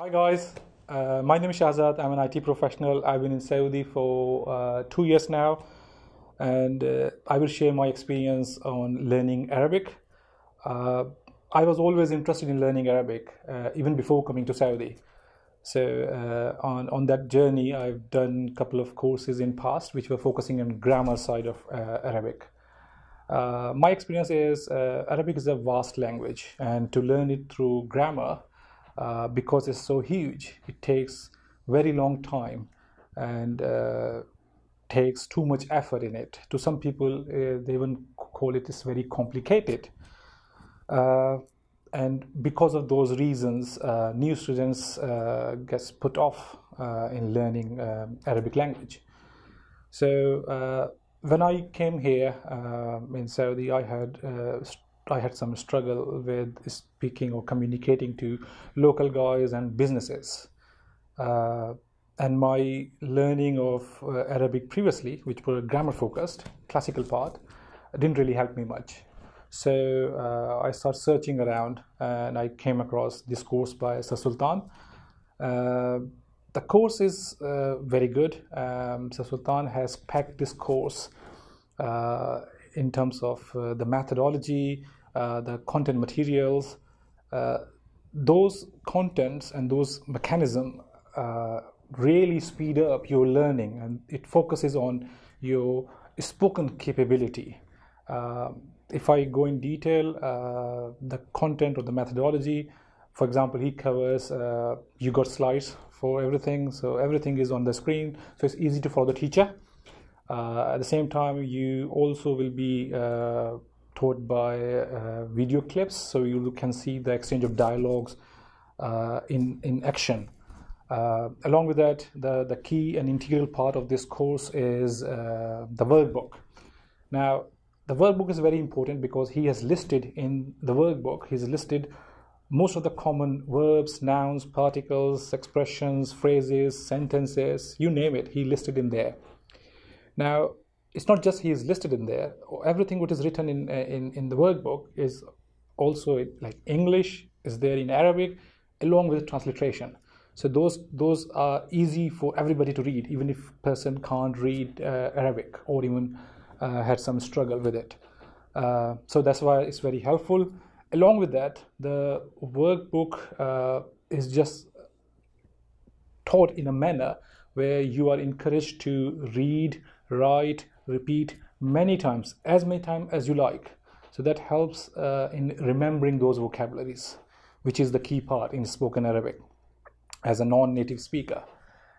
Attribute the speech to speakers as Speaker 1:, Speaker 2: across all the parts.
Speaker 1: Hi guys, my name is Shahzad. I'm an IT professional. I've been in Saudi for 2 years now, and I will share my experience on learning Arabic. Uh, I was always interested in learning Arabic even before coming to Saudi. So on that journey, I've done a couple of courses in past which were focusing on grammar side of Arabic. My experience is Arabic is a vast language, and to learn it through grammar, because it's so huge, it takes very long time and takes too much effort in it. To some people, they even call it is very complicated. And because of those reasons, new students gets put off in learning Arabic language. So when I came here in Saudi, I had some struggle with speaking or communicating to local guys and businesses. And my learning of Arabic previously, which were grammar focused, classical part, didn't really help me much. So I started searching around and I came across this course by Sir Sultan. The course is very good. Sir Sultan has packed this course in terms of the methodology, the content materials. Those contents and those mechanisms really speed up your learning, and it focuses on your spoken capability. If I go in detail, the content or the methodology, for example, he covers, you got slides for everything, so everything is on the screen, so it's easy to follow the teacher. At the same time, you also will be taught by video clips, so you can see the exchange of dialogues in action. Along with that, the key and integral part of this course is the workbook. Now, the workbook is very important because he has listed in the workbook, he's listed most of the common verbs, nouns, particles, expressions, phrases, sentences, you name it, he listed in there. Now, it's not just he is listed in there. Everything what is written in the workbook is also like English is there in Arabic, along with transliteration. So those are easy for everybody to read, even if person can't read Arabic or even had some struggle with it. So that's why it's very helpful. Along with that, the workbook is just taught in a manner where you are encouraged to read, write, repeat as many times as you like. So that helps in remembering those vocabularies, which is the key part in spoken Arabic as a non-native speaker.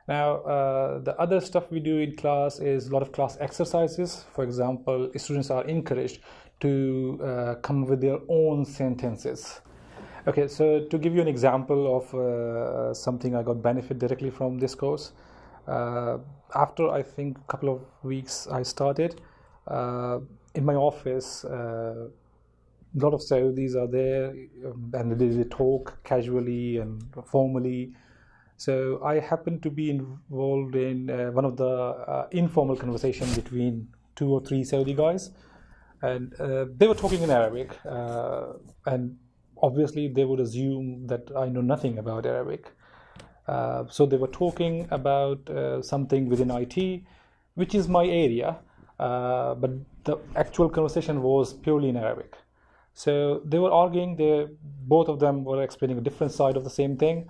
Speaker 1: Now, the other stuff we do in class is a lot of class exercises. For example, students are encouraged to come with their own sentences. Okay, so to give you an example of something I got benefit directly from this course, after I think a couple of weeks I started, in my office, a lot of Saudis are there and they talk casually and formally. So I happened to be involved in one of the informal conversations between 2 or 3 Saudi guys, and they were talking in Arabic, and obviously they would assume that I know nothing about Arabic. So they were talking about something within IT, which is my area, but the actual conversation was purely in Arabic. So they were arguing, both of them were explaining a different side of the same thing.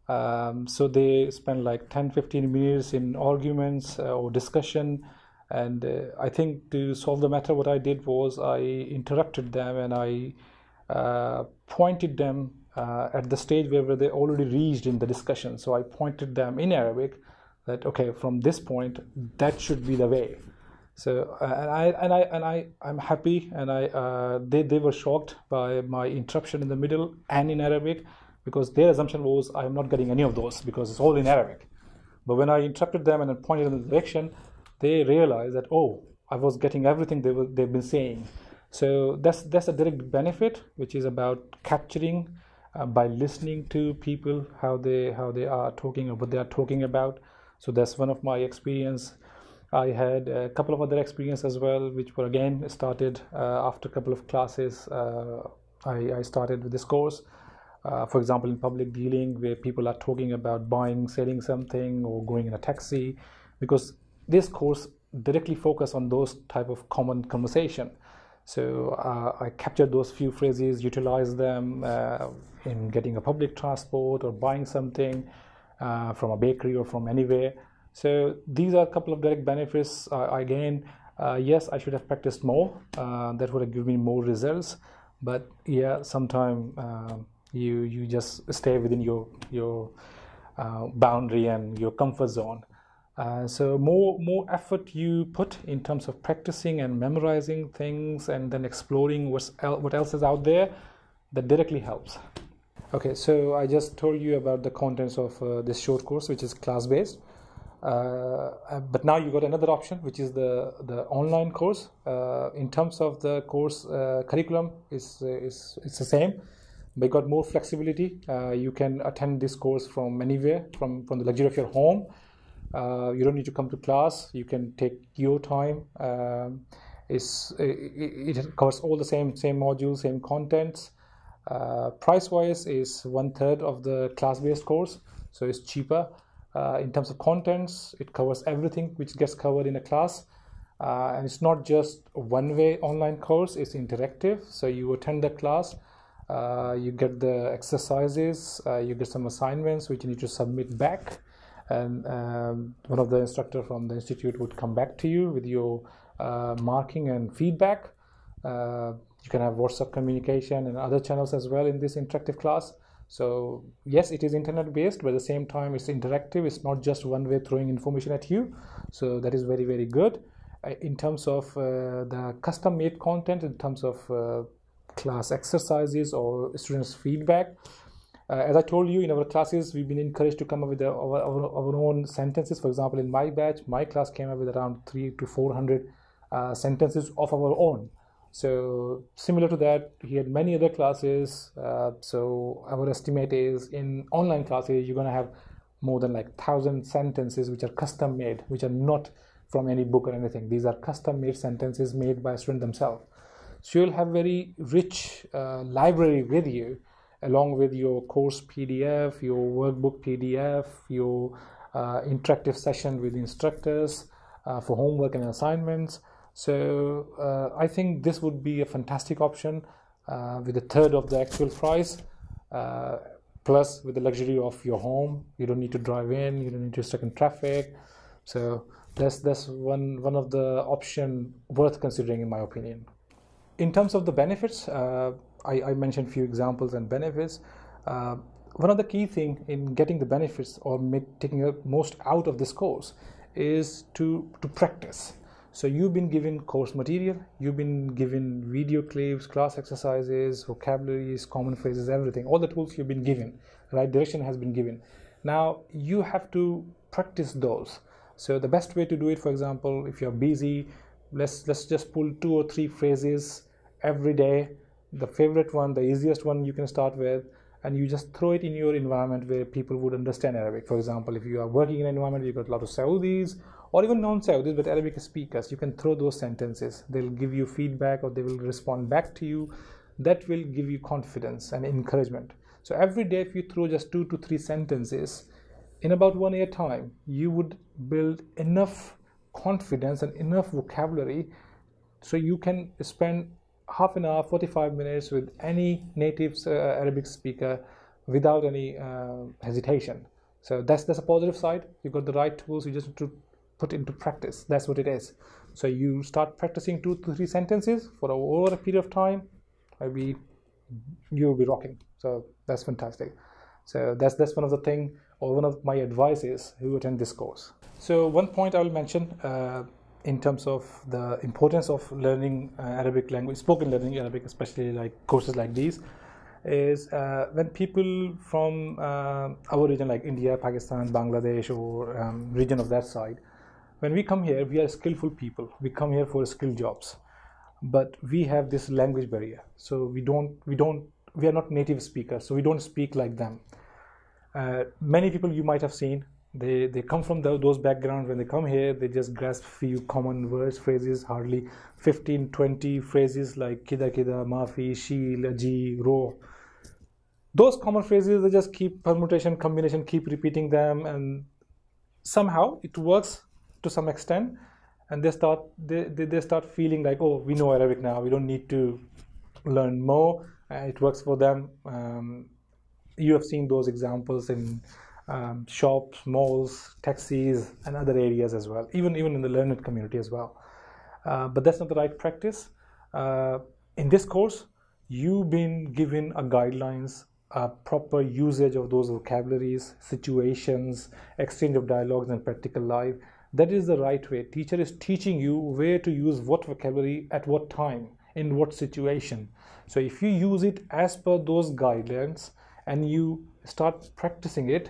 Speaker 1: So they spent like 10-15 minutes in arguments or discussion, and I think to solve the matter, what I did was I interrupted them and I pointed them at the stage where they already reached in the discussion. So I pointed them in Arabic that, okay, from this point, that should be the way. So I'm happy, and they were shocked by my interruption in the middle and in Arabic, because their assumption was I'm not getting any of those because it's all in Arabic. But when I interrupted them and pointed in the direction, they realized that, oh, I was getting everything they've been saying. So that's a direct benefit, which is about capturing by listening to people how they are talking or what they are talking about. So that's one of my experience. I had a couple of other experiences as well, which were again started after a couple of classes. I started with this course. For example, in public dealing, where people are talking about buying, selling something, or going in a taxi, because this course directly focus on those type of common conversation. So I captured those few phrases, utilize them in getting a public transport or buying something from a bakery or from anywhere. So these are a couple of direct benefits. Again, yes, I should have practiced more. That would have given me more results. But yeah, sometimes you just stay within your boundary and your comfort zone. So more effort you put in terms of practicing and memorizing things, and then exploring what else is out there, that directly helps. Okay, so I just told you about the contents of this short course, which is class-based. But now you got another option, which is the online course. In terms of the course curriculum, it's the same, but you got more flexibility. You can attend this course from anywhere, from the luxury of your home. You don't need to come to class. You can take your time. It covers all the same modules, same contents. Price-wise is 1/3 of the class-based course, so it's cheaper. In terms of contents, it covers everything which gets covered in a class. And it's not just a one-way online course, it's interactive. So you attend the class, you get the exercises, you get some assignments which you need to submit back. And one of the instructor from the institute would come back to you with your marking and feedback. You can have WhatsApp communication and other channels as well in this interactive class. So yes, it is internet based, but at the same time it's interactive. It's not just one way throwing information at you. So that is very, very good. In terms of the custom made content, in terms of class exercises or students feedback, as I told you, in our classes we've been encouraged to come up with our own sentences. For example, in my batch, my class came up with around 300 to 400 sentences of our own. So similar to that, he had many other classes. So our estimate is in online classes, you're going to have more than like 1,000 sentences which are custom made, which are not from any book or anything. These are custom made sentences made by students themselves. So you'll have very rich library with you, along with your course PDF, your workbook PDF, your interactive session with instructors for homework and assignments. So I think this would be a fantastic option with 1/3 of the actual price, plus with the luxury of your home. You don't need to drive in, you don't need to stuck in traffic. So that's one of the option worth considering, in my opinion. In terms of the benefits, I mentioned few examples and benefits. One of the key thing in getting the benefits or taking the most out of this course is to practice. So you've been given course material, you've been given video clips, class exercises, vocabularies, common phrases, everything, all the tools you've been given, right? Direction has been given. Now you have to practice those. So the best way to do it, for example, if you're busy, let's just pull 2 or 3 phrases every day. The favorite one, the easiest one you can start with, and you just throw it in your environment where people would understand Arabic. For example, if you are working in an environment where you've got a lot of Saudis, or even non-Saudis but Arabic speakers, you can throw those sentences. They'll give you feedback or they will respond back to you. That will give you confidence and encouragement. So every day, if you throw just 2 to 3 sentences, in about 1 year time, you would build enough confidence and enough vocabulary so you can spend half an hour, 45 minutes with any native Arabic speaker without any hesitation. So that's a positive side. You've got the right tools, you just have to put into practice. That's what it is. So you start practicing 2 to 3 sentences for over a period of time, maybe you'll be rocking. So that's fantastic. So that's one of the thing, or one of my advices who attend this course. So one point I will mention in terms of the importance of learning Arabic language, spoken learning Arabic, especially like courses like these, is when people from our region like India, Pakistan, Bangladesh, or region of that side, when we come here, we are skillful people. We come here for skilled jobs, but we have this language barrier. So we are not native speakers, so we don't speak like them. Many people you might have seen, they come from those backgrounds. When they come here, they just grasp few common words, phrases, hardly 15, 20 phrases like kida kida, mafi, shil, aji, ro. those common phrases, they just keep permutation, combination, keep repeating them, and somehow it works to some extent, and they start feeling like, oh, we know Arabic now, we don't need to learn more. It works for them. You have seen those examples in shops, malls, taxis, and other areas as well, even in the learned community as well. But that's not the right practice. In this course, you've been given a guidelines, a proper usage of those vocabularies, situations, exchange of dialogues, and practical life. That is the right way. Teacher is teaching you where to use what vocabulary at what time, in what situation. So if you use it as per those guidelines and you start practicing it,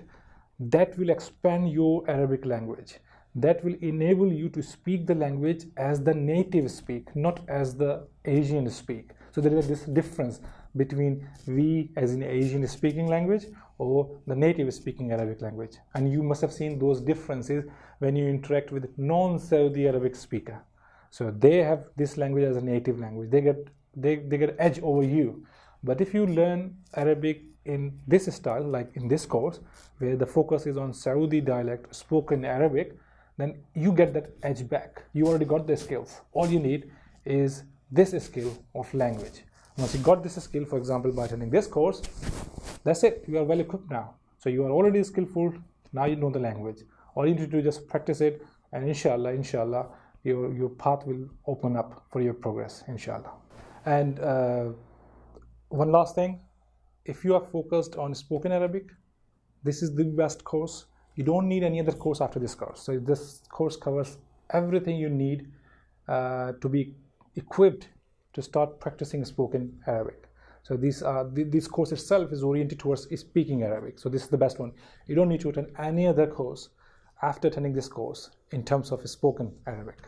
Speaker 1: that will expand your Arabic language. That will enable you to speak the language as the native speak, not as the Asian speak. So there is this difference between we as in Asian speaking language or the native speaking Arabic language. And you must have seen those differences when you interact with non-Saudi Arabic speaker. So they have this language as a native language. They get edge over you. But if you learn Arabic in this style, like in this course, where the focus is on Saudi dialect spoken Arabic, then you get that edge back. You already got the skills. All you need is this skill of language. Once you got this skill, for example, by attending this course, that's it. You are well equipped now. So you are already skillful. Now you know the language. All you need to do is just practice it, and inshallah, your path will open up for your progress, inshallah. And one last thing, if you are focused on spoken Arabic, this is the best course. You don't need any other course after this course. So this course covers everything you need to be equipped to start practicing spoken Arabic. So this course itself is oriented towards speaking Arabic. So this is the best one. You don't need to attend any other course after attending this course in terms of spoken Arabic.